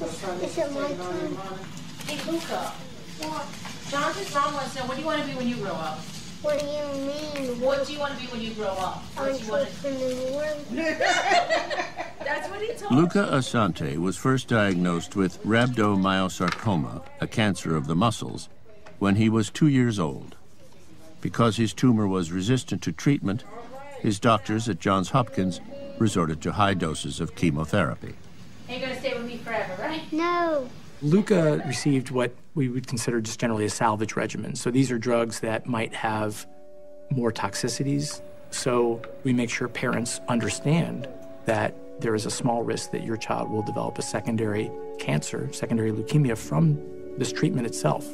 Is it my turn? Hey, Luca. What? Jonathan's mom wants to know, what do you want to be when you grow up? What do you mean? What do you want to be when you grow up? Entrepreneur. That's what he told Luca Assante was first diagnosed with rhabdomyosarcoma, a cancer of the muscles, when he was 2 years old. Because his tumor was resistant to treatment, his doctors at Johns Hopkins resorted to high doses of chemotherapy. And you're going to stay with me forever, right? No. Luca received what we would consider just generally a salvage regimen. So these are drugs that might have more toxicities. So we make sure parents understand that there is a small risk that your child will develop a secondary cancer, secondary leukemia from this treatment itself.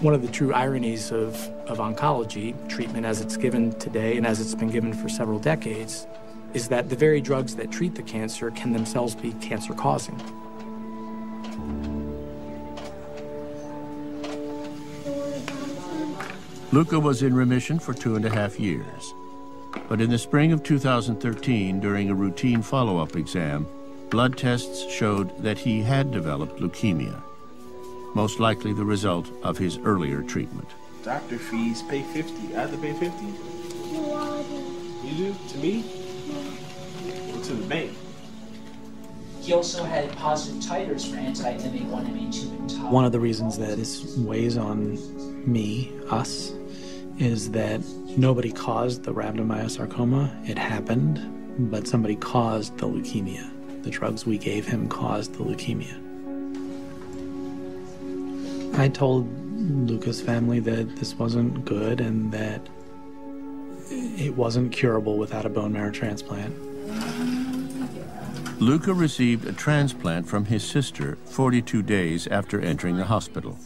One of the true ironies of oncology treatment as it's given today and as it's been given for several decades is that the very drugs that treat the cancer can themselves be cancer-causing. Luca was in remission for 2.5 years. But in the spring of 2013, during a routine follow-up exam, blood tests showed that he had developed leukemia, most likely the result of his earlier treatment. Doctor fees pay 50. I have to pay 50? You do? To me? Or to the bank? He also had positive titers for anti-MA1, MA2 and TOP. One of the reasons that this weighs on me, us, is that nobody caused the rhabdomyosarcoma. It happened, but somebody caused the leukemia. The drugs we gave him caused the leukemia. I told Luca's family that this wasn't good and that it wasn't curable without a bone marrow transplant. Luca received a transplant from his sister 42 days after entering the hospital.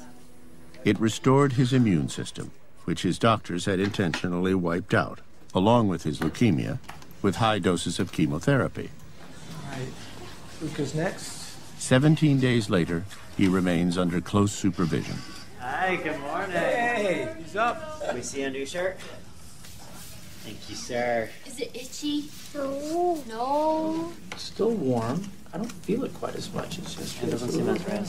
It restored his immune system, which his doctors had intentionally wiped out, along with his leukemia, with high doses of chemotherapy. All right, Luca's next. 17 days later, he remains under close supervision. Hi, good morning. Hey, he's up. Can we see a new shirt? Thank you, sir. Is it itchy? No. No. It's still warm. I don't feel it quite as much as yesterday. It doesn't seem as red.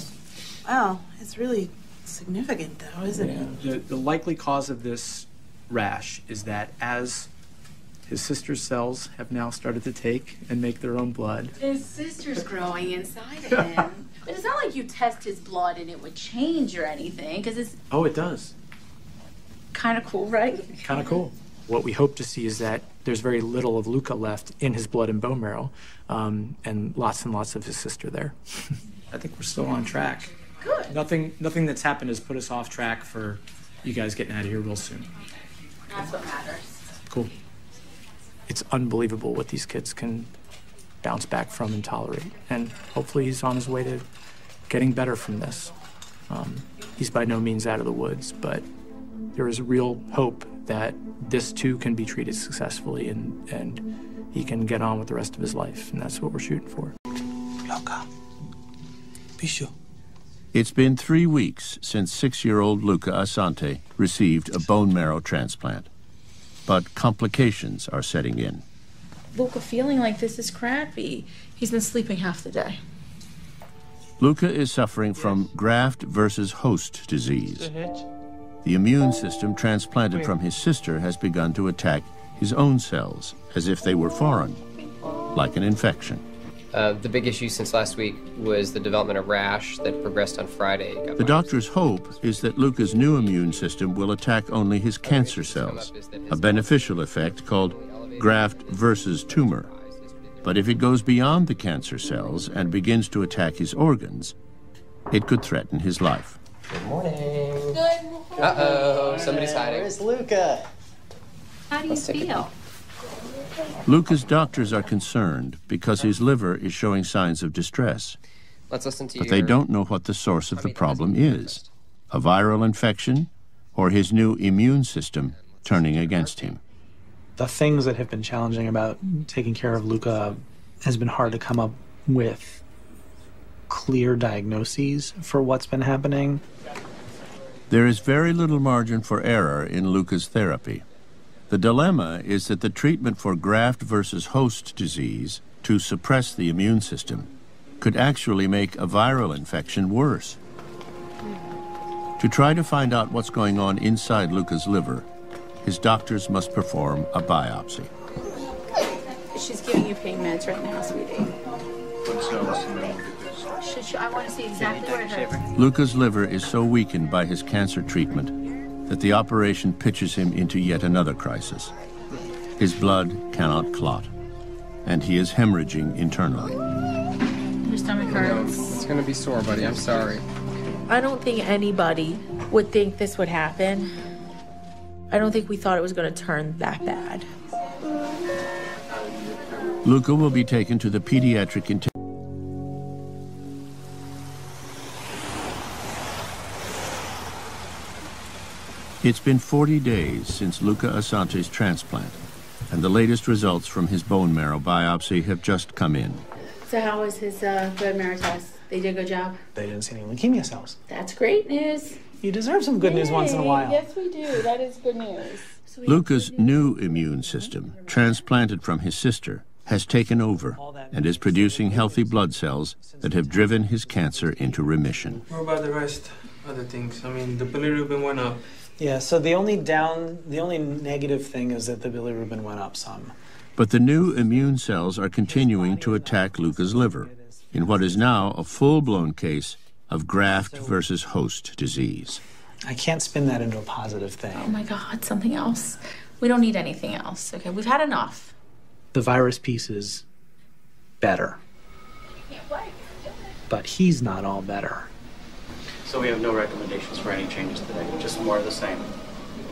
Wow, it's really significant, though, isn't it? The likely cause of this rash is that as his sister's cells have now started to take and make their own blood. His sister's growing inside of him. But it's not like you test his blood and it would change or anything, because it's Oh, it does. kind of cool, right? Kind of cool. What we hope to see is that there's very little of Luca left in his blood and bone marrow, and lots of his sister there. I think we're still on track. Good. Nothing that's happened has put us off track for you guys getting out of here real soon. That's what matters. Cool. It's unbelievable what these kids can bounce back from and tolerate. And hopefully he's on his way to getting better from this. He's by no means out of the woods, but there is real hope that this too can be treated successfully and he can get on with the rest of his life. And that's what we're shooting for. Luca, Bishu. It's been 3 weeks since 6-year-old Luca Assante received a bone marrow transplant. But complications are setting in. Luca feeling like this is crappy. He's been sleeping half the day. Luca is suffering from graft versus host disease. The immune system transplanted from his sister has begun to attack his own cells as if they were foreign, like an infection. The big issue since last week was the development of rash that progressed on Friday. The doctor's hope is that Luca's new immune system will attack only his cancer cells, a beneficial effect called graft versus tumor. But if it goes beyond the cancer cells and begins to attack his organs, it could threaten his life. Good morning. Good morning. Uh-oh, somebody's hiding. Where's Luca? How do you feel? Luca's doctors are concerned because his liver is showing signs of distress. Let's listen to But they don't know what the source of the problem is: a viral infection or his new immune system turning against him. The things that have been challenging about taking care of Luca has been hard to come up with clear diagnoses for what's been happening. There is very little margin for error in Luca's therapy. The dilemma is that the treatment for graft versus host disease to suppress the immune system could actually make a viral infection worse. To try to find out what's going on inside Luca's liver, his doctors must perform a biopsy. She's giving you pain meds right now, sweetie. I want to see exactly where it hurts. Luca's liver is so weakened by his cancer treatment that the operation pitches him into yet another crisis. His blood cannot clot, and he is hemorrhaging internally. Your stomach hurts. It's going to be sore, buddy. I'm sorry. I don't think anybody would think this would happen. I don't think we thought it was going to turn that bad. Luca will be taken to the pediatric intensive. It's been 40 days since Luca Assante's transplant, and the latest results from his bone marrow biopsy have just come in. So how was his bone marrow test? They did a good job? They didn't see any leukemia cells. That's great news. You deserve some good news once in a while. Yes, we do. That is good news. Luca's new immune system, transplanted from his sister, has taken over and is producing healthy blood cells that have driven his cancer into remission. What about the rest of the things? I mean, the bilirubin went up. Yeah, so the only negative thing is that the bilirubin went up some. But the new immune cells are continuing to attack Luca's liver in what is now a full-blown case of graft versus host disease. I can't spin that into a positive thing. Oh my God, something else. We don't need anything else, okay? We've had enough. The virus piece is better. But he's not all better. So we have no recommendations for any changes today, just more of the same.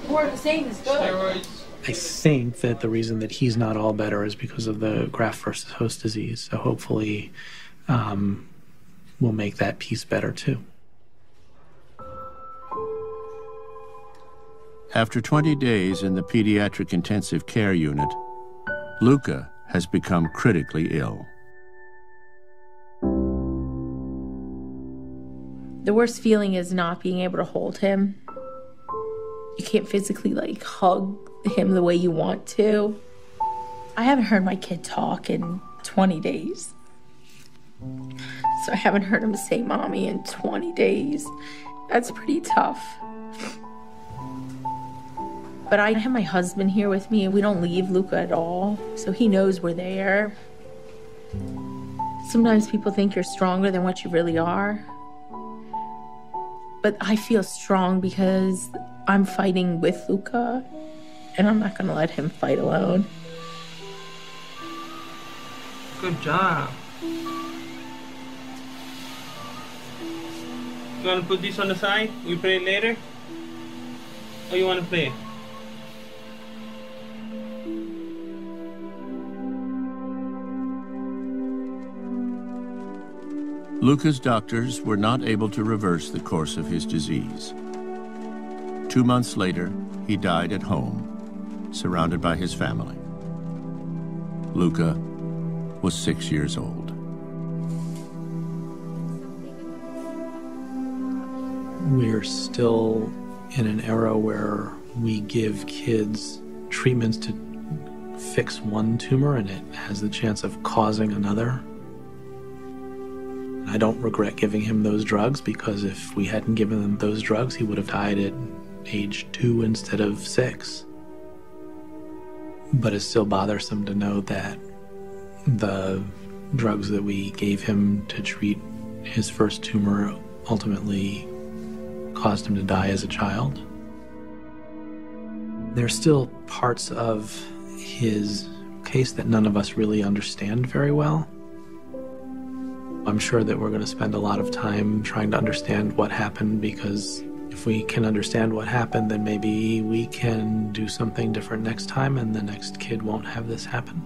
More of the same is good. Steroids. I think that the reason that he's not all better is because of the graft versus host disease. So hopefully we'll make that piece better too. After 20 days in the pediatric intensive care unit, Luca has become critically ill. The worst feeling is not being able to hold him. You can't physically, like, hug him the way you want to. I haven't heard my kid talk in 20 days. So I haven't heard him say mommy in 20 days. That's pretty tough. But I have my husband here with me, and we don't leave Luca at all, so he knows we're there. Sometimes people think you're stronger than what you really are. But I feel strong because I'm fighting with Luca, and I'm not going to let him fight alone. Good job. You want to put this on the side? We play it later? Or you want to play it? Luca's doctors were not able to reverse the course of his disease. 2 months later, he died at home, surrounded by his family. Luca was 6 years old. We're still in an era where we give kids treatments to fix one tumor and it has the chance of causing another. I don't regret giving him those drugs because if we hadn't given him those drugs, he would have died at age 2 instead of 6. But it's still bothersome to know that the drugs that we gave him to treat his first tumor ultimately caused him to die as a child. There's still parts of his case that none of us really understand very well. I'm sure that we're going to spend a lot of time trying to understand what happened, because if we can understand what happened, then maybe we can do something different next time and the next kid won't have this happen.